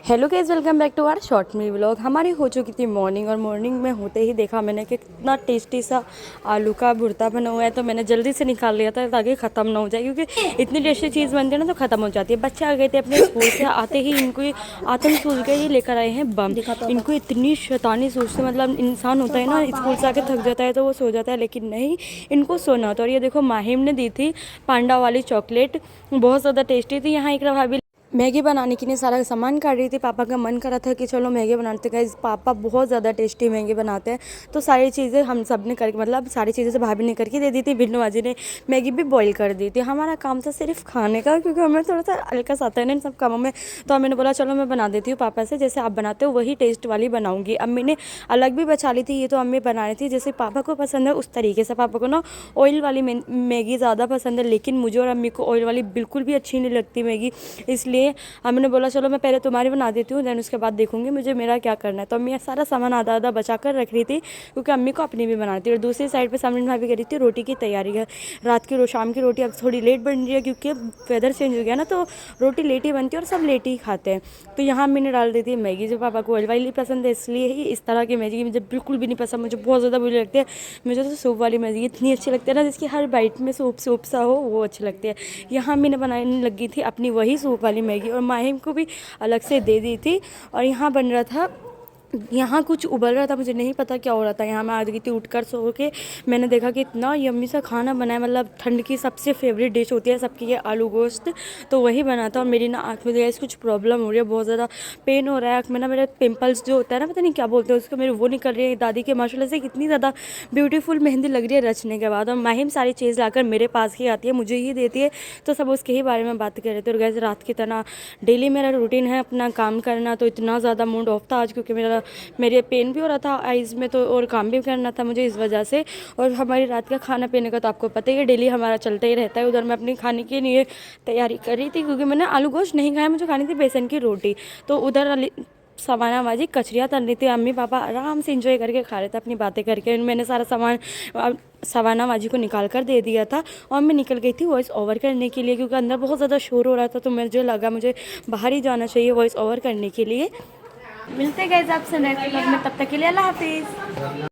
Hello guys, welcome back to our short me vlog. हमारी हो चुकी थी मॉर्निंग और मॉर्निंग में होते ही देखा मैंने कि कितना टेस्टी सा आलू का भुर्ता बना हुआ है। तो मैंने जल्दी से निकाल लिया था ताकि ख़त्म ना हो जाए, क्योंकि इतनी टेस्टी चीज़ बनती है ना तो ख़त्म हो जाती है। बच्चे आ गए थे अपने स्कूल से, आते ही इनको आतंक सूझ गए, ये लेकर आए हैं बम। इनको इतनी शैतानी सोचते, मतलब इंसान होता है ना स्कूल से आके थक जाता है तो वो सो जाता है, लेकिन नहीं, इनको सोना होता है। और ये देखो माहिम ने दी थी पांडा वाली चॉकलेट, बहुत ज़्यादा टेस्टी थी। यहाँ एक भाभी मैगी बनाने के लिए सारा सामान काट रही थी। पापा का मन करा था कि चलो मैगी बनाते हैं। पापा बहुत ज़्यादा टेस्टी मैगी बनाते हैं, तो सारी चीज़ें हम सब ने करके, मतलब सारी चीज़ें से भाभी ने करके दे दी थी। बिन्नू बाजी ने मैगी भी बॉईल कर दी थी। हमारा काम था सिर्फ खाने का, क्योंकि हमें थोड़ा सा हल्का सा आता है ना इन सब कामों में। तो मैंने बोला चलो मैं बना देती हूँ पापा से, जैसे आप बनाते हो वही टेस्ट वाली बनाऊँगी। अम्मी ने अलग भी बचा ली थी, ये तो अम्मी बना रही थी जैसे पापा को पसंद है उस तरीके से। पापा को ना ऑयल वाली मैगी ज़्यादा पसंद है, लेकिन मुझे और अम्मी को ऑयल वाली बिल्कुल भी अच्छी नहीं लगती मैगी। इसलिए हमने बोला चलो मैं पहले तुम्हारी बना देती हूँ, देन उसके बाद देखूंगी मुझे मेरा क्या करना है। तो अम्मी सारा सामान आधा आधा बचा कर रख रही थी, क्योंकि अम्मी को अपनी भी बनाती है। और दूसरी साइड पे सामने भाभी कर रही थी रोटी की तैयारी है। रात की शाम की रोटी अब थोड़ी लेट बन रही है, क्योंकि वेदर चेंज हो गया ना, तो रोटी लेट ही बनती है और सब लेट ही खाते हैं। तो यहाँ अम्मी ने डाल दी थी मैगी। जो पापा को ऑयल वाली पसंद है इसलिए ही इस तरह की मैगी मुझे बिल्कुल भी नहीं पसंद, मुझे बहुत ज़्यादा बुरी लगती है। मुझे तो सूप वाली मैगी इतनी अच्छी लगती है ना, जिसकी हर बाइट में सूप सूप सा हो, वो अच्छी लगती है। यहाँ अम्मी ने बनाने लगी थी अपनी वही सूप वाली मैगी, और माहिम को भी अलग से दे दी थी। और यहाँ बन रहा था, यहाँ कुछ उबल रहा था, मुझे नहीं पता क्या हो रहा था। यहाँ मैं आ गई थी उठकर सो के, मैंने देखा कि इतना यम्मी सा खाना बना है, मतलब ठंड की सबसे फेवरेट डिश होती है सबकी ये आलू गोश्त, तो वही बना था। और मेरी ना आँख में गैस कुछ प्रॉब्लम हो रही है, बहुत ज़्यादा पेन हो रहा है आँख में ना। मेरे पिंपल्स जो होता है ना, पता नहीं क्या बोलते हैं उसको, मेरे वो निकल रही है। दादी के माशाल्लाह से कितनी ज़्यादा ब्यूटीफुल मेहंदी लग रही है रचने के बाद। और माहिम सारी चीज़ लाकर मेरे पास ही आती है, मुझे ही देती है, तो सब उसके ही बारे में बात कर रहे थे। और गैस रात की तरह डेली मेरा रूटीन है अपना काम करना, तो इतना ज़्यादा मूड ऑफ था आज, क्योंकि मेरे पेन भी हो रहा था आइज़ में, तो और काम भी करना था मुझे इस वजह से। और हमारी रात का खाना पीने का तो आपको पता ही है, डेली हमारा चलता ही रहता है। उधर मैं अपने खाने के लिए तैयारी कर रही थी, क्योंकि मैंने आलू गोश्त नहीं खाया, मुझे खानी थी बेसन की रोटी। तो उधर सवाना बाजी कचरियाँ तल रही थी, अम्मी पापा आराम से इंजॉय करके खा रहे थे अपनी बातें करके। मैंने सारा सामान सवाना बाजी को निकाल कर दे दिया था, और मैं निकल गई थी वॉइस ओवर करने के लिए, क्योंकि अंदर बहुत ज़्यादा शोर हो रहा था। तो मुझे लगा मुझे बाहर ही जाना चाहिए वॉइस ओवर करने के लिए। मिलते गए आपसे नेक्स्ट व्लॉग में, तब तक के लिए अल्लाह हाफिज़।